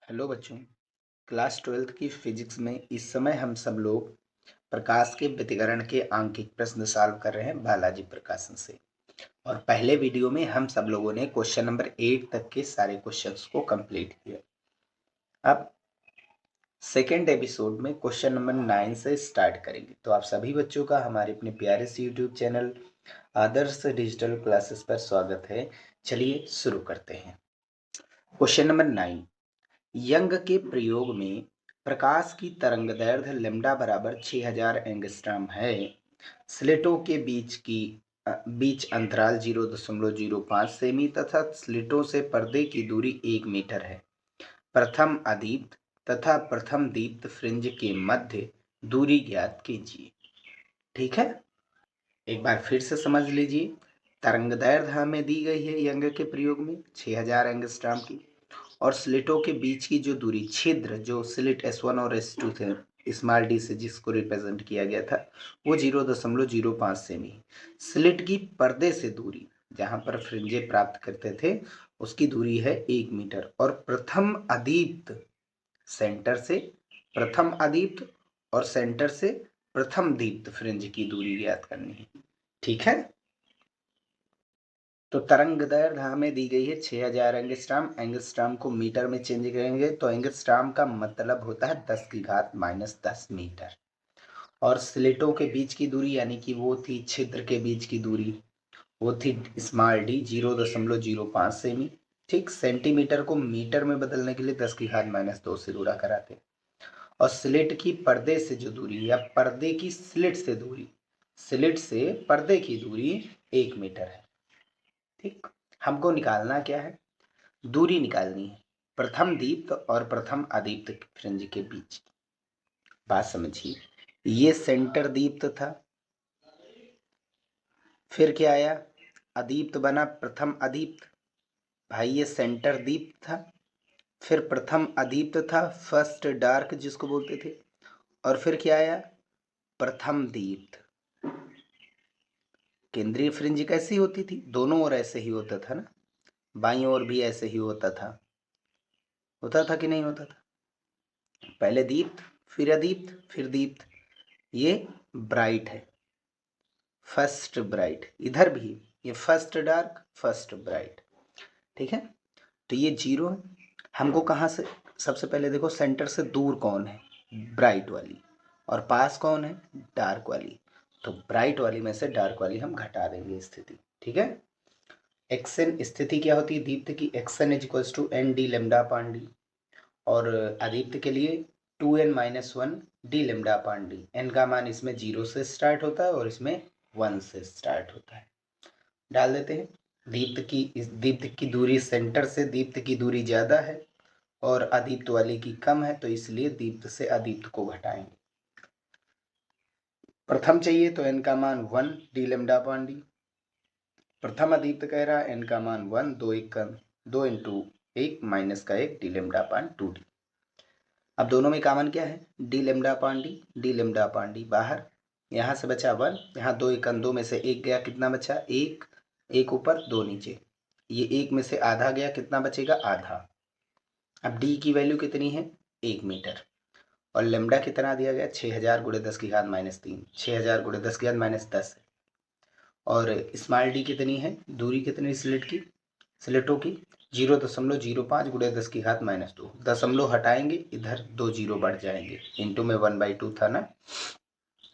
Hello बच्चों। Class 12th की physics में इस समय हम सब लोग प्रकाश के व्यतिकरण के आंकिक प्रश्न सॉल्व कर रहे हैं बालाजी प्रकाशन से। और पहले वीडियो में हम सब लोगों ने क्वेश्चन नंबर 8 तक के सारे क्वेश्चंस को कंप्लीट किया। अब सेकेंड एपिसोड में क्वेश्चन नंबर 9 से स्टार्ट करेंगे। तो आप सभी बच्चों का हमारे अपने प्यारे से यूट्यूब चैनल आदर्श डिजिटल क्लासेस पर स्वागत है। चलिए शुरू करते हैं। क्वेश्चन नंबर 9, यंग के प्रयोग में प्रकाश की तरंगदैर्घ्य लैम्डा बराबर 6000 एंगस्ट्रॉम है। स्लिटों के बीच अंतराल 0.05 सेमी तथा स्लिटों से पर्दे की दूरी 1 मीटर है। प्रथम अदीप्त तथा प्रथम दीप्त फ्रिंज के मध्य दूरी ज्ञात कीजिए। ठीक है, एक बार फिर से समझ लीजिए। तरंगदैर्घ्य हमें दी गई है यंग के प्रयोग में 6000 एंगस्ट्रॉम की, और स्लिटों के बीच की जो दूरी, छिद्र जो स्लिट S1 और S2 थे, स्मॉल डी से जिसको रिप्रेजेंट किया गया था, वो 0.05 सेमी। स्लिट की पर्दे से दूरी, जहां पर फ्रिंजे प्राप्त करते थे, उसकी दूरी है 1 मीटर। और प्रथम अदीप्त और सेंटर से प्रथम दीप्त फ्रिंज की दूरी ज्ञात करनी है। ठीक है, तो तरंगदैर्घ्य हमें दी गई है 6000 एंगस्ट्रॉम। एंगस्ट्रॉम को मीटर में चेंज करेंगे तो एंगस्ट्रॉम का मतलब होता है 10⁻⁻10 मीटर। और स्लिटों के बीच की दूरी, यानी कि वो थी छिद्र के बीच की दूरी, वो थी स्मॉल डी 0.05 सेमी। ठीक, सेंटीमीटर को मीटर में बदलने के लिए 10⁻²से गुणा कराते हैं। और स्लिट की पर्दे से जो दूरी, या पर्दे की स्लिट से पर्दे की दूरी 1 मीटर है। ठीक, हमको निकालना क्या है? दूरी निकालनी है प्रथम दीप्त और प्रथम अदीप्त फ्रिंज के बीच। बात समझिए, ये सेंटर दीप्त था, फिर क्या आया? अदीप्त बना प्रथम अदीप्त। भाई ये सेंटर दीप्त था, फिर प्रथम अदीप्त था, फर्स्ट डार्क जिसको बोलते थे, और फिर क्या आया? प्रथम दीप्त। केंद्रीय फ्रिंज कैसी होती थी? दोनों ओर ऐसे ही होता था ना, बाईं ओर भी ऐसे ही होता था कि नहीं होता था? पहले दीप्त, फिर अदीप्त, फिर दीप्त। ये ब्राइट है, फर्स्ट ब्राइट। इधर भी ये फर्स्ट डार्क, फर्स्ट ब्राइट। ठीक है, तो ये 0 है। हमको कहाँ से, सबसे पहले देखो सेंटर से दूर कौन है? ब्राइट वाली। और पास कौन है? डार्क वाली। तो ब्राइट वाली में से डार्क वाली हम घटा देंगे स्थिति। ठीक है, एक्सन स्थिति क्या होती है दीप्त की? X n is equals to N D lambda upon D. और अदीप्त के लिए 2n-1 D lambda upon D. N का मान इसमें 0 से स्टार्ट होता है और इसमें 1 से स्टार्ट होता है। डाल देते हैं। दीप्त की दूरी सेंटर से दीप्त की दूरी ज़्यादा है और अदीप्त वाले की कम है, तो इसलिए दीप्त से अदीप्त को घटाएंगे। प्रथम चाहिए तो n का मान 1 डी लेमडा अपान डी। प्रथम अदीप्त कह रहा है n का मान 1, 2 इंटू 1 माइनस का 1 डी लेमडा अपान 2d। अब दोनों में कॉमन क्या है? D lambda upon D, D lambda upon D बाहर, यहाँ से बचा 1, यहाँ 2 1 2 में से 1 गया, कितना बचा? 1, 1 ऊपर 2 नीचे। ये 1 में से आधा गया, कितना बचेगा? आधा। अब डी की वैल्यू कितनी है? 1 मीटर। और लेमडा कितना दिया गया? 6000 × 10⁻³ 6000 × 10⁻10 है। और स्मॉल डी कितनी है? दूरी कितनी स्लिटों की 0.05 × 10⁻²। दशमलव हटाएंगे, इधर 2 जीरो बढ़ जाएंगे, इंटू में 1/2 था ना,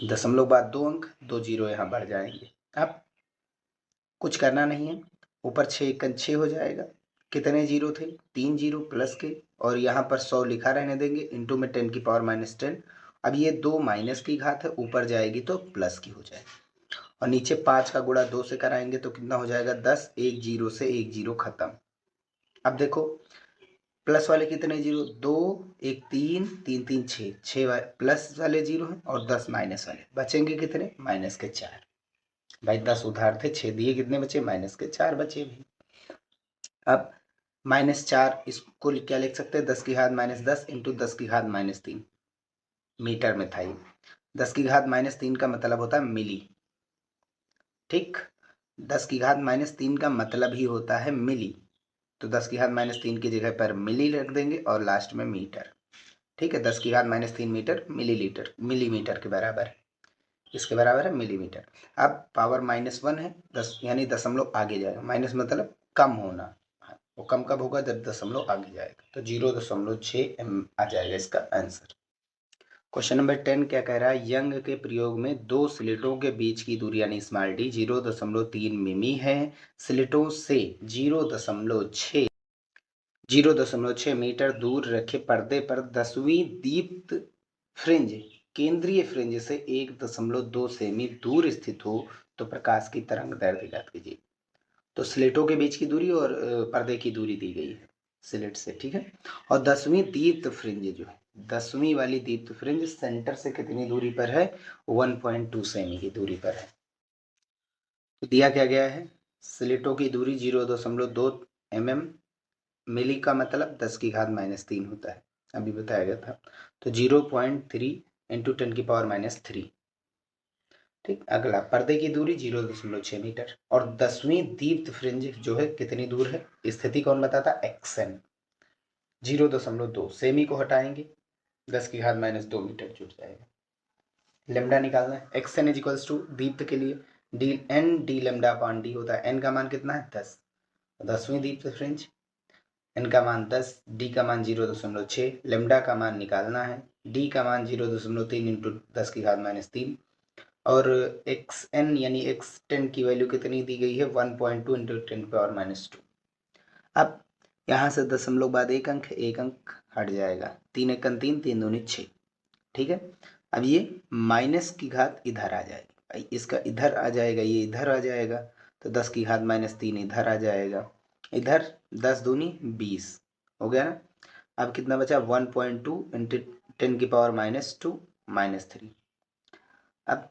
दशमलव बाद 2 अंक, 2 जीरो यहाँ बढ़ जाएंगे। अब कुछ करना नहीं है, ऊपर 6 1 6 हो जाएगा। कितने जीरो थे? 3 जीरो प्लस के, और यहाँ पर 100 लिखा रहने देंगे, इंटू में 10⁻−10। अब ये 2 माइनस की घात है, ऊपर जाएगी तो प्लस की हो जाएगी। और नीचे 5 का गुणा 2 से कराएंगे तो कितना हो जाएगा? 10। 1 जीरो से 1 जीरो खत्म। अब देखो प्लस वाले कितने जीरो? 2 1 3 3 3 6, 6 प्लस वाले जीरो हैं और 10 माइनस वाले, बचेंगे कितने? -4। भाई 10 उधार थे, 6 दिए, कितने बचे? -4 बचे भी। अब -4 इसको क्या लिख सकते हैं? 10⁻−10 इंटू 10⁻−3 मीटर में था ये। 10⁻−3 का मतलब होता है मिली। ठीक, 10⁻³ का मतलब ही होता है मिली। तो 10⁻³ की जगह पर मिली रख देंगे और लास्ट में मीटर। ठीक है, 10⁻³ मीटर मिलीमीटर के बराबर है, इसके बराबर है मिलीमीटर। अब पावर -1 है, 10 यानी दशमलव आगे जाएगा, माइनस मतलब कम होना, वो कम कब होगा जब दशमलव आगे जाएगा, तो 0.6 आ जाएगा इसका आंसर। क्वेश्चन नंबर 10 क्या कह रहा है, यंग के प्रयोग में दो स्लिटों के बीच की दूरी यानी स्मॉल डी 0.3 मिमी है। स्लिटों से 0.6 मीटर दूर रखे पर्दे पर 10वीं दीप्त फ्रिंज केंद्रीय फ्रिंज से 1.2 सेमी दूर स्थित हो तो प्रकाश की तरंग दैर्ध्य ज्ञात कीजिए। तो स्लिटों के बीच की दूरी और पर्दे की दूरी दी गई है स्लिट से, ठीक है। और 10वीं दीप्त फ्रिंज जो है, 10वीं वाली दीप्त फ्रिंज सेंटर से कितनी दूरी पर है, 1.2 सेमी की दूरी पर है। तो दिया क्या गया है, स्लिटों की दूरी 0.2 mm, मिली का मतलब 10⁻³ होता है, अभी बताया गया था। तो 0.3 × 10⁻³ ठीक। अगला, पर्दे की दूरी 0.6 मीटर और 10वीं दीप्त फ्रिंज जो है कितनी दूर है, स्थिति कौन बताता, xn 0.2 सेमी को हटाएंगे 10⁻² मीटर जुड़ जाएगा। लेमडा निकालना है, xn = दीप्त के लिए डी लेमडा अपॉन डी होता है। n का मान कितना है 10, 10वीं दीप्त फ्रिंज, n का मान 10, d का मान 0.6, लेमडा का मान निकालना है, d का मान 0.3 × 10⁻³ और xn यानी x10 की वैल्यू कितनी दी गई है, 1.2 × 10⁻²। अब यहाँ से दशमलव बाद एक अंक हट जाएगा, 3 × 1 3, 3 दूनी 6, ठीक है। अब ये माइनस की घात इधर आ जाएगी, इसका इधर आ जाएगा, ये इधर आ जाएगा, तो 10⁻³ इधर आ जाएगा, इधर 10 दूनी 20 हो गया ना। अब कितना बचा, 1.2 × 10⁻² -3। अब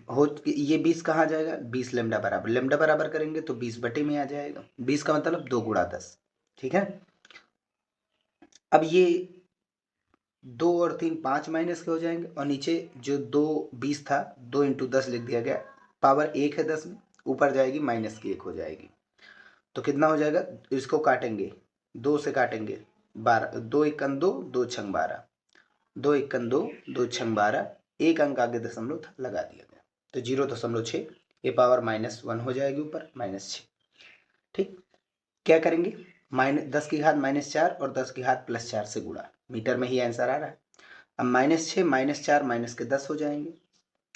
हो ये 20 कहाँ जाएगा, 20 लेमडा बराबर करेंगे तो 20 बटे में आ जाएगा, 20 का मतलब 2 × 10, ठीक है। अब ये 2 और 3 5 माइनस के हो जाएंगे और नीचे जो 20 था 2 × 10 लिख दिया गया, पावर 1 है 10 में, ऊपर जाएगी -1 हो जाएगी, तो कितना हो जाएगा, इसको काटेंगे 2 से काटेंगे 12, 2 × 1 2, 2 × 12, 2 × 1 2, 2 × 12, एक अंक आगे दशमलव लगा दिया गया, तो 0.6 ये पावर -1 हो जाएगी ऊपर -6, ठीक। क्या करेंगे, 10⁻⁻4 और 10⁻+4 से गुणा, मीटर में ही आंसर आ रहा है। अब -6 -4 -10 हो जाएंगे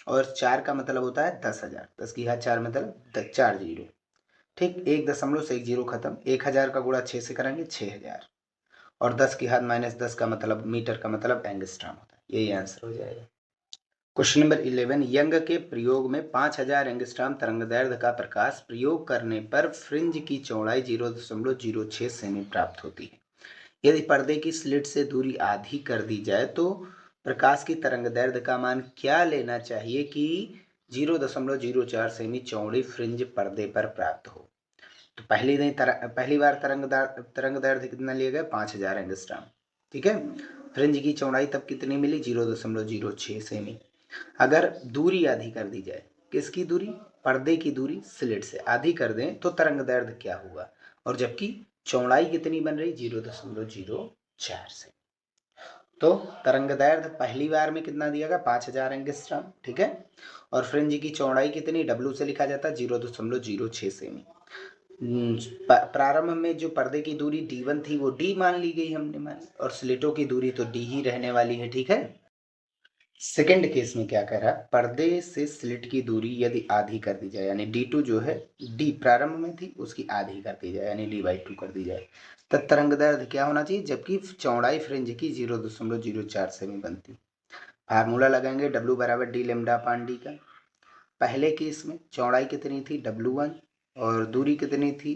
और 4 का मतलब होता है 10,000, 10⁻4 मतलब 4 जीरो, ठीक। 1 दशमलव से 1 जीरो खत्म, 1000 का गुणा 6 से करेंगे 6000 और 10⁻10 का मतलब मीटर का मतलब एंगस्ट्रॉम होता है, यही आंसर हो जाएगा। क्वेश्चन नंबर 11, यंग के प्रयोग में 5000 एंगस्ट्रॉम तरंगदैर्ध्य का प्रकाश प्रयोग करने पर फ्रिंज की चौड़ाई 0.06 सेमी प्राप्त होती है। यदि पर्दे की स्लिट से दूरी आधी कर दी जाए तो प्रकाश की तरंगदैर्ध्य का मान क्या लेना चाहिए कि 0.04 सेमी चौड़ी फ्रिंज पर्दे पर प्राप्त हो। तो पहली बार तरंगदैर्ध्य कितना लिया गया, 5000 एंगस्ट्रॉम, ठीक है। फ्रिंज की चौड़ाई तब कितनी मिली, 0.06 सेमी। अगर दूरी आधी कर दी जाए, किसकी दूरी, पर्दे की दूरी स्लिट से आधी कर दें तो तरंगदैर्ध्य क्या हुआ, और जबकि चौड़ाई कितनी बन रही, 0.04 से। तो तरंगदैर्ध्य पहली बार में कितना दिया गया, 5000 एंगस्ट्रॉम, ठीक है। और फ्रिंज की चौड़ाई कितनी, W से लिखा जाता है 0.06 सेमी। प्रारंभ में जो पर्दे की दूरी D1 थी वो D मान ली गई हमने और स्लिटों की दूरी तो D ही रहने वाली है, ठीक है। सेकेंड केस में क्या कह रहा है, पर्दे से स्लिट की दूरी यदि आधी कर दी जाए, यानी D2 जो है D प्रारंभ में थी उसकी आधी कर दी जाए, यानी D/2 कर दी जाए, तब तरंगदैर्ध्य क्या होना चाहिए, जबकि चौड़ाई फ्रिंज की 0.04 सेमी बनती। फार्मूला लगाएंगे W = D λ/D का। पहले केस में चौड़ाई कितनी थी, W1 और दूरी कितनी थी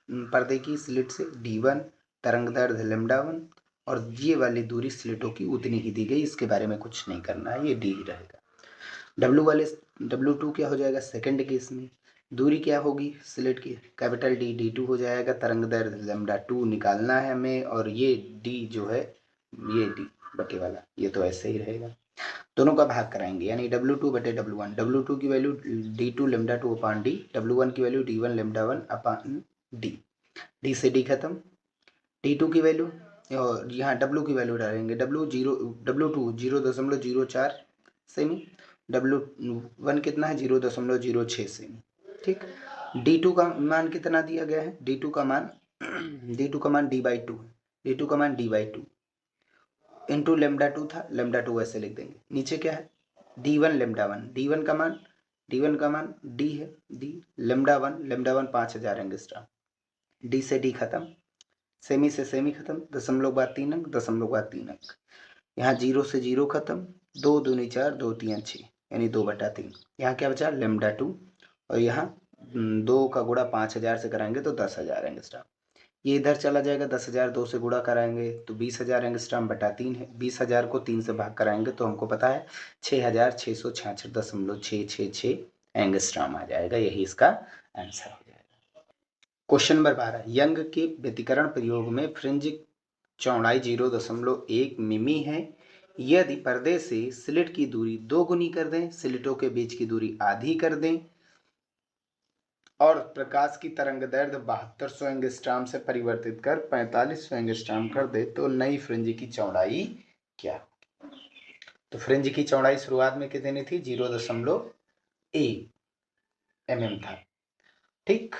पर्दे की स्लिट से, D1, तरंगदैर्ध्य λ1 और ये वाली दूरी स्लिटों की उतनी ही दी गई, इसके बारे में कुछ नहीं करना है, ये D ही रहेगा। W2 क्या हो जाएगा, सेकंड केस में दूरी क्या होगी स्लिट की, कैपिटल D, D2 हो जाएगा, तरंगदैर्ध्य λ2 निकालना है हमें, और ये D जो है ये D बटे वाला, ये तो ऐसे ही रहेगा, दोनों का भाग कराएंगे, यानी W2 बटे W1, W2 की वैल्यू D2 λ2/D, W1 की वैल्यू D1 λ1/D, डी से डी खत्म, T2 की वैल्यू और यहाँ W की वैल्यू डालेंगे, W2 0.04 सेमी, W1 कितना है 0.06 सेमी, ठीक। D2 का मान कितना दिया गया है, D2 का मान D/2 है, D2 का मान D/2 इंटू λ2 था, λ2 ऐसे लिख देंगे। नीचे क्या है D1 λ1, D1 का मान D है, D λ1 5000 एंगस्ट्रॉम, D से D खत्म, सेमी से सेमी खत्म, दशमलव बाद 3 अंक, दशमलव बाद 3 अंक, यहाँ 0 से 0 खत्म, 2 दूनी 4, 2 3 6 यानी 2/3। यहाँ क्या बचा λ2 और यहाँ 2 का गुणा 5000 से कराएंगे तो 10,000 एंगस्ट्रॉम। ये इधर चला जाएगा, 10,000 2 से गुणा कराएंगे तो 20,000 एंगस्ट्रॉम बटा 3 है, 20,000 को 3 से भाग कराएंगे तो हमको पता है 6,666.666 एंगस्ट्रॉम आ जाएगा। यही इसका आंसर हो जाएगा। क्वेश्चन नंबर 12, यंग के व्यतिकरण प्रयोग में फ्रिंज चौड़ाई 0.1 मिमी है। यदि पर्दे से स्लिट की दूरी 2 गुनी कर दें, स्लिटों के बीच की दूरी आधी कर दें और प्रकाश की तरंगदैर्ध्य 7200 एंगस्ट्रॉम से परिवर्तित कर 4500 एंगस्ट्रॉम कर दे तो नई फ्रिंज की चौड़ाई क्या होगी। तो फ्रिंज की चौड़ाई शुरुआत में कितनी थी 0.1 mm था, ठीक,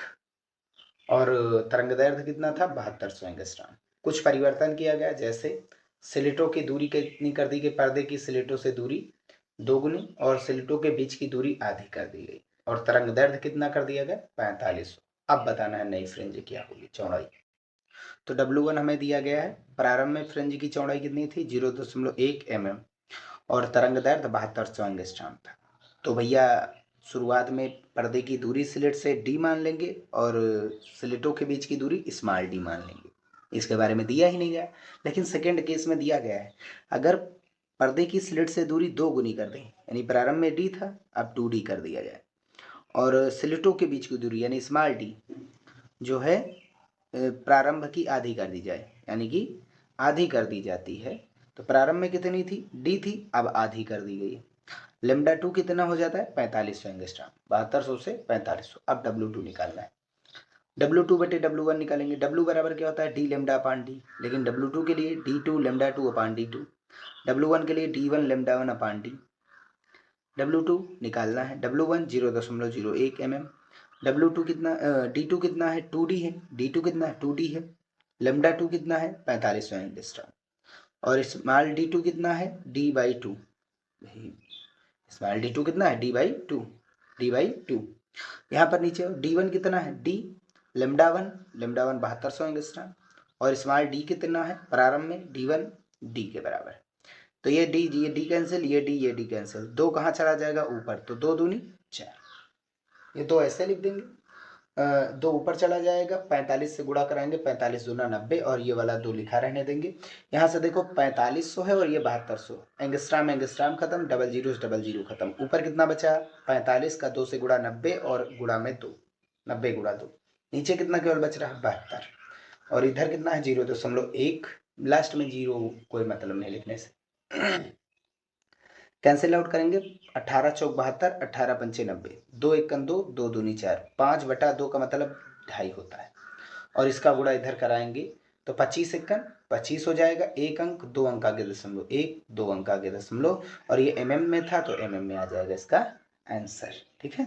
और तरंगदैर्ध्य कितना था 7200 एंगस्ट्रॉम। कुछ परिवर्तन किया गया, जैसे स्लिटों की दूरी कितनी कर दी गई, पर्दे की स्लिटों से दूरी 2 गुनी और स्लिटों के बीच की दूरी आधी कर दी गई और तरंगदैर्ध्य कितना कर दिया गया 4500। अब बताना है नई फ्रिंज क्या होगी चौड़ाई। तो W1 हमें दिया गया है, प्रारंभ में फ्रिंज की चौड़ाई कितनी थी 0.1 mm और तरंगदैर्ध्य 7200 एंगस्ट्रॉम था। तो भैया शुरुआत में पर्दे की दूरी स्लिट से D मान लेंगे और स्लिटों के बीच की दूरी स्मॉल d मान लेंगे। इसके बारे में दिया ही नहीं गया, लेकिन सेकेंड केस में दिया गया है। अगर पर्दे की स्लिट से दूरी 2 गुनी कर दें, यानी प्रारंभ में D था अब 2D कर दिया जाए और स्लिटों के बीच की दूरी यानी स्मॉल d जो है प्रारंभ की आधी कर दी जाए, यानी कि आधी कर दी जाती है। तो प्रारंभ में कितनी थी D थी, अब आधी कर दी गई। λ2 कितना हो जाता है 4500 एंगस्ट्रॉम, 7200 से 4500। अब W2 निकालना है, W2 बटे W1 निकालेंगे। W बराबर क्या होता है D λ/D, लेकिन W2 के लिए D2 λ2/D2, W1 के लिए D1 λ1/D। W2 निकालना है, W1 0.01 mm, W2 कितना D2 कितना है 2D है, D2 कितना है 2D है, λ2 कितना है 4500 एंगस्ट्रॉम और स्मॉल D2 कितना है D/2, स्मॉल D2 कितना है D/2, D/2। यहाँ पर नीचे D1 कितना है D λ1 7200 एंगस्ट्रॉम और स्मॉल D कितना है प्रारंभ में D1 D के बराबर। तो ये D कैंसिल, ये D कैंसिल, 2 कहाँ चला जाएगा ऊपर, तो 2 दूनी 4, ये 2 ऐसे लिख देंगे, 2 ऊपर चला जाएगा, 45 से गुणा कराएंगे, 45 दूना 90 और ये वाला 2 लिखा रहने देंगे। यहाँ से देखो 4500 है और ये 7200, एंगस्ट्राम खत्म, डबल जीरो खत्म, ऊपर कितना बचा 45 का 2 से गुणा 90 और गुणा में 2, 90 गुणा 2, नीचे कितना केवल बच रहा है 72 और इधर कितना है 0.1, लास्ट में 0 कोई मतलब नहीं लिखने से। कैंसिल आउट करेंगे, 18 चौक 72, 18 पंचे 90, 2 एकन 2, 2 दूनी 4, 5/2 का मतलब 2.5 होता है और इसका गुणा इधर कराएंगे तो 25 एकन 25 हो जाएगा, 1 अंक 2 अंक आगे दशमलव, 1 2 अंक आगे दशमलव और ये mm में था तो mm में आ जाएगा इसका आंसर। ठीक है,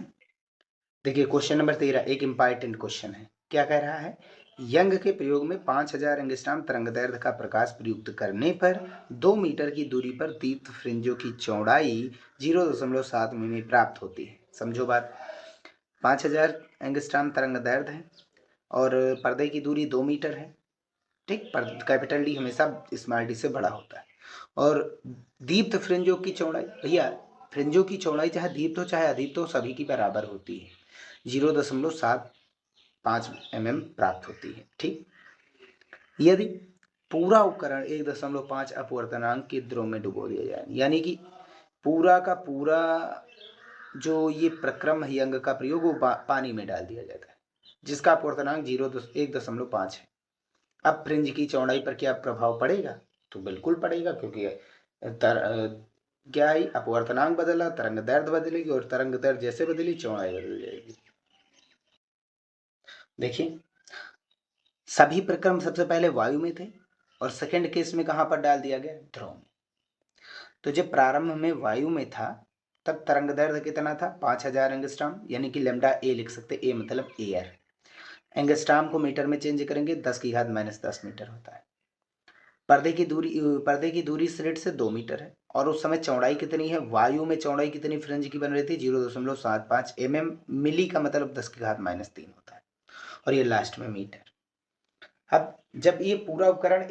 देखिए क्वेश्चन नंबर 13 एक इंपॉर्टेंट क्वेश्चन है। क्या कह रहा है, यंग के प्रयोग में 5000 एंगस्ट्रॉम तरंगदैर्ध्य का प्रकाश प्रयुक्त करने पर 2 मीटर की दूरी पर दीप्त फ्रिंजों की चौड़ाई 0.7 मिमी प्राप्त होती है। समझो बात, 5000 एंगस्ट्रॉम तरंगदैर्ध्य है और पर्दे की दूरी 2 मीटर है, ठीक, कैपिटल डी हमेशा स्मॉल डी से बड़ा होता है और दीप्त फ्रिंजों की चौड़ाई, भैया फ्रिंजों की चौड़ाई चाहे दीप्त हो चाहे अदीप्त हो सभी की बराबर होती है, 0.75 mm प्राप्त होती है। ठीक, यदि पूरा उपकरण 1.5 अपवर्तनांक के द्रव में डुबो दिया जाए, यानी कि पूरा का पूरा जो ये प्रक्रम है यंग का प्रयोग वो पानी में डाल दिया जाता है जिसका अपवर्तनांक 1.5 है। अब फ्रिंज की चौड़ाई पर क्या प्रभाव पड़ेगा, तो बिल्कुल पड़ेगा, क्योंकि क्या है अपवर्तनांक बदला, तरंगदैर्ध्य बदलेगी और तरंगदैर्ध्य जैसे बदली चौड़ाई बदल जाएगी। देखिए सभी प्रक्रम सबसे पहले वायु में थे और सेकंड केस में कहां पर डाल दिया गया, ध्रुव में। तो जब प्रारंभ में वायु में था तब तरंग दैर्ध्य कितना था, 5000 एंगस्ट्रॉम, यानी कि लेमडा ए लिख सकते, ए मतलब एयर। एंगस्ट्रॉम को मीटर में चेंज करेंगे, 10⁻⁻10 मीटर होता है। पर्दे की दूरी स्लिट से 2 मीटर है और उस समय चौड़ाई कितनी है, वायु में चौड़ाई कितनी फ्रिंज की बन रही थी, 0.75 mm, मिली का मतलब 10⁻³ होता है, और ये लास्ट में मीटर। अब जब ये पूरा उपकरण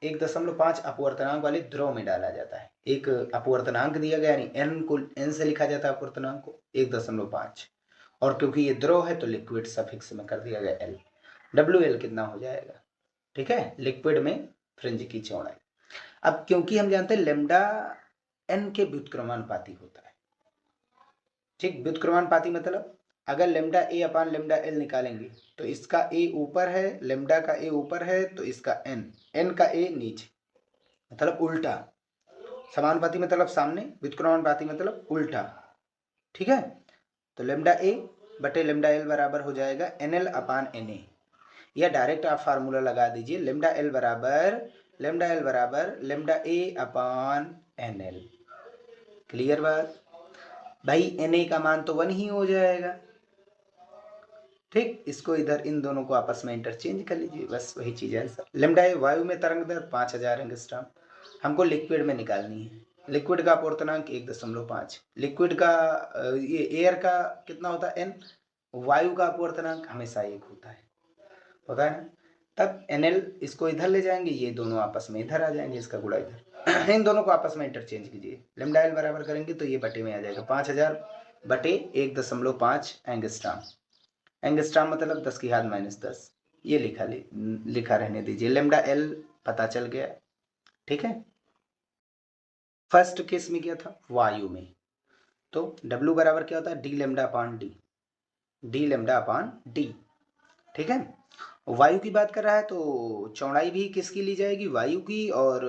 1.5 अपवर्तनांक वाले ध्रुव में डाला जाता है, एक अपवर्तनांक दिया गया, यानी एन को एन से लिखा जाता है अपवर्तनांक को 1.5, और क्योंकि ये ध्रुव है तो लिक्विड सफिक्स में कर दिया गया एल। WL कितना हो जाएगा, ठीक है, लिक्विड में फ्रिंज की चौड़ाई। अब क्योंकि हम जानते हैं लेमडा एन के व्युत्क्रमानुपाती होता है, ठीक, व्युत्क्रमानुपाती मतलब अगर lambda A upon lambda L निकालेंगे तो इसका ए ऊपर है, लेमडा का ए ऊपर है, तो इसका एन का ए नीचे, मतलब उल्टा। समानुपाती मतलब सामने, व्युत्क्रमानुपाती मतलब उल्टा, ठीक है। तो लेमडा ए बटे लेमडा एल बराबर हो जाएगा NL अपान NA, या डायरेक्ट आप फार्मूला लगा दीजिए, लेमडा एल बराबर lambda A upon NL। Clear बात भाई, NA का मान तो 1 ही हो जाएगा, ठीक। इसको इधर इन दोनों को आपस में इंटरचेंज कर लीजिए, बस वही चीज है। लेमडा ए वायु में तरंग दैर्ध्य 5000 एंगस्ट्रॉम, हमको लिक्विड में निकालनी है। लिक्विड का अपवर्तनांक 1.5, लिक्विड का ये एयर का कितना होता है n, वायु का अपवर्तनांक हमेशा 1 होता है ना। तब NL इसको इधर ले जाएंगे, ये दोनों आपस में इधर आ जाएंगे, इसका गुणा इधर इन दोनों को आपस में इंटरचेंज कीजिए, लेमडा एल बराबर करेंगे तो ये बटे में आ जाएगा 5000 बटे 1.5 एंगस्ट्रॉम। एंगस्ट्रॉम मतलब 10⁻⁻10, ये लिखा रहने दीजिए, लेमडा एल पता चल गया, ठीक है। फर्स्ट केस में क्या था, वायु में, तो W बराबर क्या होता है, डी लेमडा अपान डी, ठीक है। वायु की बात कर रहा है तो चौड़ाई भी किसकी ली जाएगी, वायु की, और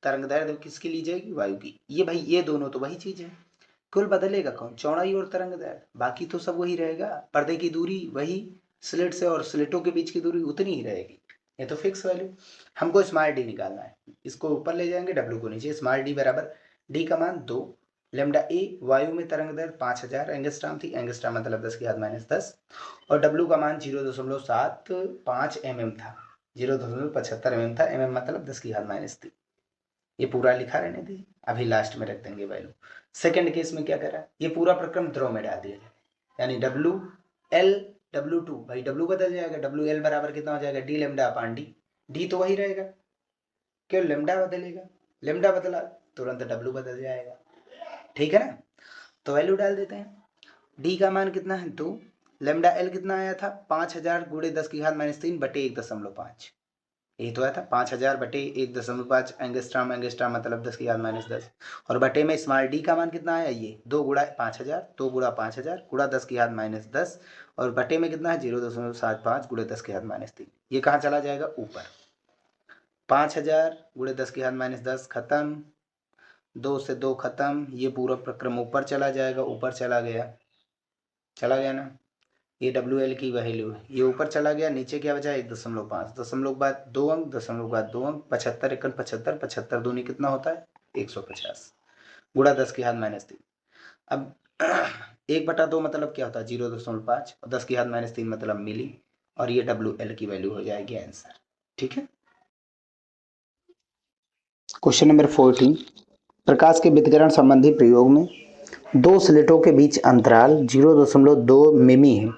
तरंगदैर्ध्य किसकी ली जाएगी, वायु की। ये भाई ये दोनों तो वही चीज है, कुल बदलेगा कौन, चौड़ाई और तरंगदैर्ध्य, बाकी तो सब वही रहेगा। पर्दे की दूरी वही, स्लिट से और स्लिटों के बीच की दूरी उतनी ही रहेगी, ये तो फिक्स वैल्यू। हमको स्मॉल डी निकालना है, इसको ऊपर ले जाएंगे, W को नीचे, स्मॉल डी बराबर डी का मान 2, लेमडा ए वायु में तरंगदैर्ध्य 5000 एंगस्ट्रॉम थी, एंगस्ट्रॉम मतलब 10⁻⁻10, और W का मान 0.75 mm था, 0.75 mm था, mm मतलब 10⁻³ ये पूरा लिखा रहने दी, अभी लास्ट में रख देंगे वैल्यू। सेकंड केस में क्या करा, ये पूरा प्रक्रम ध्रुव में डाल दिया जाए, यानी WL W2, भाई W बदल जाएगा, WL बराबर कितना हो जाएगा, डी लेमडा अपान डी तो वही रहेगा, क्यों लेमडा बदलेगा, लेमडा बदला तुरंत W बदल जाएगा, ठीक है ना। तो वैल्यू डाल देते हैं, डी का मान कितना है 2, लेमडा एल कितना आया था 5000 गुणे 10⁻³ बटे 1.5, यही तो आया था 5000 बटे 1.5 एंगस्ट्रॉम मतलब 10⁻⁻10, और बटे में स्मॉल डी का मान कितना आया, ये 2 गुणा 5000, 2 गुणा 5000 गुणा 10⁻⁻10, और बटे में कितना है 0.75 गुणे 10⁻³ ये कहाँ चला जाएगा, ऊपर। 5000 गुणे 10⁻10 खत्म, 2 से 2 खत्म, ये पूरा प्रक्रम ऊपर चला जाएगा, ऊपर चला गया ना। ये WL की वैल्यू है, ये ऊपर चला गया, नीचे क्या बचा 1.5, दशमलव बाद 2 अंक, दशमलव बाद 2 अंक, 75 एकन 75, 75 दूनी कितना होता है 150 गुणा 10⁻³ अब 1/2 मतलब क्या होता है 0.5, और 10⁻³ मतलब मिली, और ये WL की वैल्यू हो जाएगी आंसर, ठीक है। क्वेश्चन नंबर 14, प्रकाश के विकिरण संबंधी प्रयोग में दो स्लिटों के बीच अंतराल 0.2 मिमी है,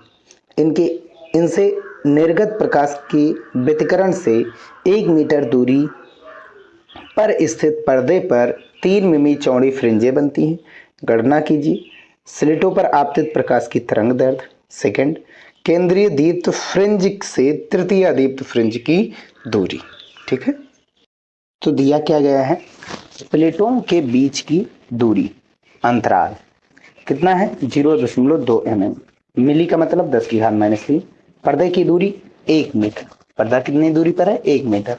इनसे निर्गत प्रकाश की व्यतिकरण से 1 मीटर दूरी पर स्थित पर्दे पर 3 मिमी चौड़ी फ्रिंजें बनती हैं। गणना कीजिए स्लिटों पर आपतित प्रकाश की तरंग दैर्ध्य। सेकंड, केंद्रीय दीप्त फ्रिंज से तृतीय दीप्त फ्रिंज की दूरी, ठीक है। तो दिया क्या गया है, प्लेटों के बीच की दूरी अंतराल कितना है 0.2 mm, मिली का मतलब 10⁻³ पर्दे की दूरी 1 मीटर, पर्दा कितनी दूरी पर है 1 मीटर,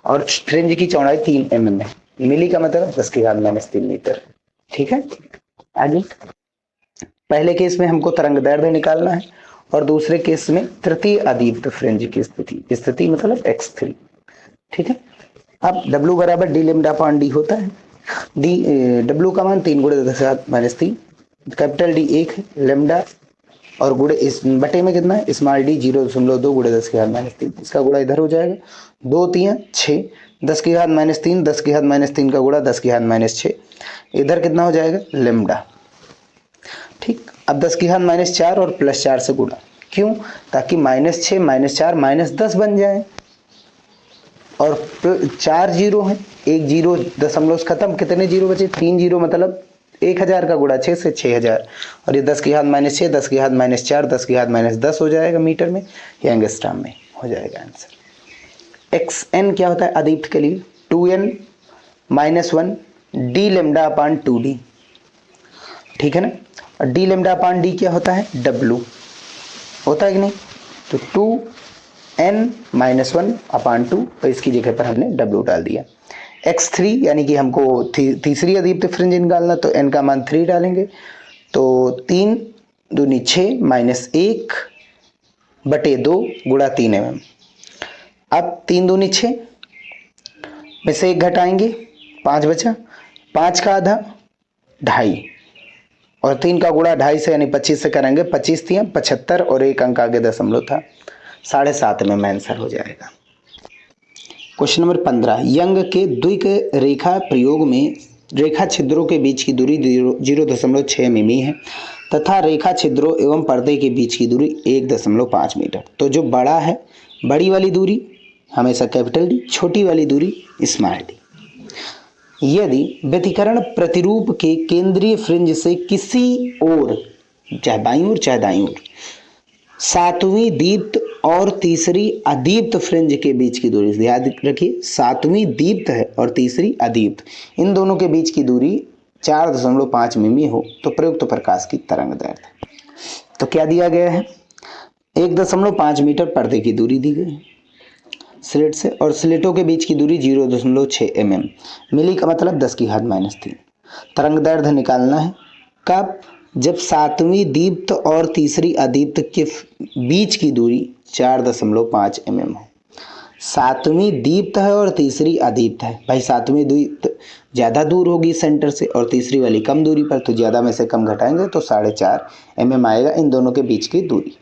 और फ्रिंज की चौड़ाई 3 mm है, मिली का मतलब 10⁻³ मीटर, ठीक है। आगे पहले केस में हमको तरंग दैर्ध्य निकालना है और दूसरे केस में तृतीय अदीप्त फ्रिंज की स्थिति मतलब x3। ठीक है, अब W बराबर डी लेमडा अपॉन डी होता है। डी W का मान 3 × 10⁻³ कैपिटल डी 1 है, लेमडा और गुणे इस बटे में कितना है स्मॉल डी 0.2 × 10⁻³। इसका गुणा इधर हो जाएगा, 2 3 6 10⁻³ 10⁻³ का गुणा 10⁻⁶, इधर कितना हो जाएगा लेमडा। ठीक, अब 10⁻⁴ और +4 से गुणा, क्यों? ताकि -6 -4 -10 बन जाए और 4 जीरो हैं, 1 जीरो दशमलव से खत्म, कितने जीरो बचे 3 जीरो, मतलब 1000 का गुणा 6 से 6000 और ये 10⁻⁶ 10⁻⁴ 10⁻10 हो जाएगा मीटर में या एंगस्ट्राम में हो जाएगा आंसर। xn क्या होता है अदीप्त के लिए 2n - 1 D lambda upon 2d। ठीक है ना, और डी लेमडा अपॉन डी क्या होता है w होता है कि नहीं, तो 2n - 1 अपॉन 2 और इसकी जगह पर हमने w डाल दिया। x3 यानी कि हमको तीसरी अदीप्त फ्रिंज निकालना, तो n का मान 3 डालेंगे, तो 3 दूनी 6 -1 बटे 2 गुणा 3 mm। अब 3 दूनी 6 में से 1 घटाएंगे 5 बचा, 5 का आधा 2.5 और 3 का गुणा 2.5 से यानी 25 से करेंगे, 25 3 75 और 1 अंक आगे दशमलव था, 7.5 में आंसर हो जाएगा। क्वेश्चन नंबर 15, यंग के द्विक रेखा प्रयोग में रेखा छिद्रों के बीच की दूरी 0.6 मिमी है तथा रेखा छिद्रों एवं पर्दे के बीच की दूरी 1.5 मीटर। तो जो बड़ा है, बड़ी वाली दूरी हमेशा कैपिटल डी, छोटी वाली दूरी स्मॉल डी। यदि व्यतिकरण प्रतिरूप के केंद्रीय फ्रिंज से किसी ओर, चाहे बाईं ओर चाहे दाईं ओर, 7वीं दीप्त और तीसरी अदीप्त फ्रिंज के बीच की दूरी, याद रखिए 7वीं दीप्त है और तीसरी अदीप्त, इन दोनों के बीच की दूरी 4.5 मिमी हो तो प्रयुक्त प्रकाश की तरंगदैर्घ्य। तो क्या दिया गया है 1.5 मीटर पर्दे की दूरी दी गई है स्लिट से, और स्लिटों के बीच की दूरी 0.6 mm, मिली का मतलब 10⁻³ तरंगदैर्घ्य निकालना है। कब? जब 7वीं दीप्त और तीसरी अदीप्त के बीच की दूरी 4.5 mm हो। 7वीं दीप्त है और तीसरी अदीप्त है, भाई 7वीं दीप्त ज़्यादा दूर होगी सेंटर से और तीसरी वाली कम दूरी पर, तो ज़्यादा में से कम घटाएंगे तो 4.5 mm आएगा इन दोनों के बीच की दूरी।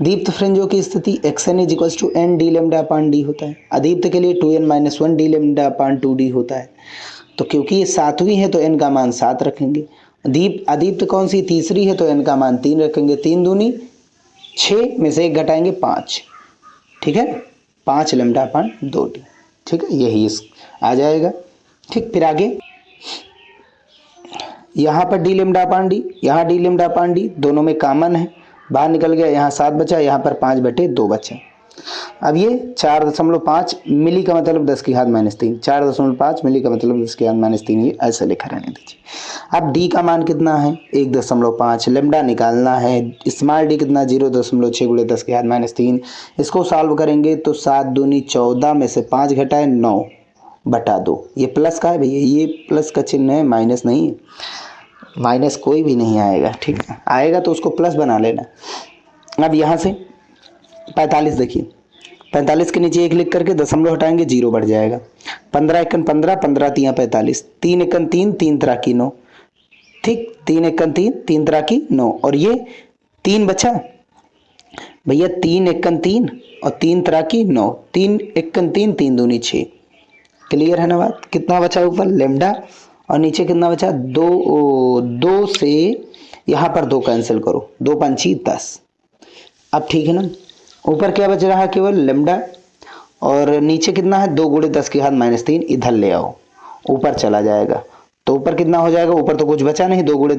दीप्त फ्रिंजों की स्थिति xn = n D lambda upon D होता है। अदीप्त के लिए 2n - 1 D lambda upon 2d होता है। तो क्योंकि ये 7वीं है तो n का मान 7 रखेंगे। अदीप्त कौन सी तीसरी है तो n का मान 3 रखेंगे, 3 दूनी 6 में से 1 घटाएंगे 5, ठीक है 5 लेमडा अपॉन 2d। ठीक है, यही इस आ जाएगा। ठीक, फिर आगे यहाँ पर डी लेमडा अपॉन डी, यहाँ डी लेमडा अपॉन डी, दोनों में कॉमन है, बाहर निकल गया, यहाँ 7 बचा, यहाँ पर 5/2 बचा। अब ये 4.5 मिली का मतलब 10⁻³ 4.5 मिली का मतलब 10⁻³ ये ऐसा लिखा रहने दीजिए। अब डी का मान कितना है 1.5, लेमडा निकालना है, स्मॉल डी कितना 0.6 × 10⁻³। इसको सॉल्व करेंगे तो 7 दूनी 14 में से 5 घटाए 9/2। ये प्लस का है भैया, ये प्लस का चिन्ह है, माइनस नहीं है, माइनस कोई भी नहीं आएगा। ठीक है, आएगा तो उसको प्लस बना लेना। अब यहाँ से 45 देखिए, 45 के नीचे 1 लिख करके दशमलव हटाएंगे 0 बढ़ जाएगा। 15 एकन 15, 15 तियाँ 45, 3 एकन 3, 3 त्रिकी 9। ठीक, 3 एकन 3, 3 त्रिकी 9 और ये 3 बचा भैया, 3 एकन 3 और 3 त्रिकी 9, 3 एकन 3, 3 दूनी 6। क्लियर है ना बात? कितना बचा ऊपर लेमडा और नीचे कितना बचा 2 से यहाँ पर 2 कैंसिल करो, 2 पंची 10। अब ठीक है ना, ऊपर क्या बच रहा है केवल लेमडा और नीचे कितना है 2 × 10⁻³ इधर ले आओ, ऊपर चला जाएगा तो ऊपर कितना हो जाएगा, ऊपर तो कुछ बचा नहीं, 2 ×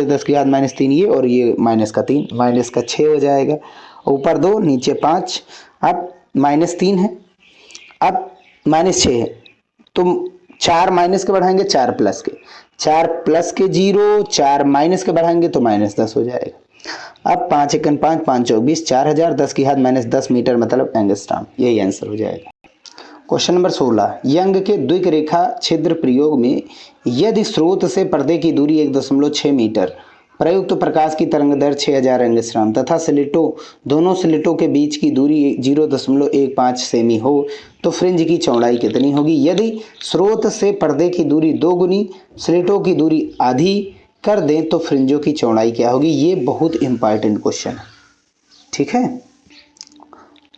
10⁻³ ये और ये -3 -6 हो जाएगा, ऊपर 2 नीचे 5। अब -3 है, अब -6 है तो 4 माइनस के बढ़ाएंगे 4 प्लस के, 4 प्लस के 0, 4 माइनस के बढ़ाएंगे तो -10 हो जाएगा। अब 5 एकन 5, 5 चौक 20, 4000 10⁻10 मीटर मतलब एंगस्ट्राम, यही आंसर हो जाएगा। क्वेश्चन नंबर 16, यंग के द्विक रेखा छिद्र प्रयोग में यदि स्रोत से पर्दे की दूरी 1.6 मीटर प्रयुक्त प्रकाश की तरंग दैर्घ्य 6000 एंगस्ट्रॉम तथा दोनों स्लिटों के बीच की दूरी 0.15 सेमी हो तो फ्रिंज की चौड़ाई कितनी होगी। यदि स्रोत से पर्दे की दूरी 2 गुनी स्लिटों की दूरी आधी कर दें तो फ्रिंजों की चौड़ाई क्या होगी। ये बहुत इंपॉर्टेंट क्वेश्चन है, ठीक है।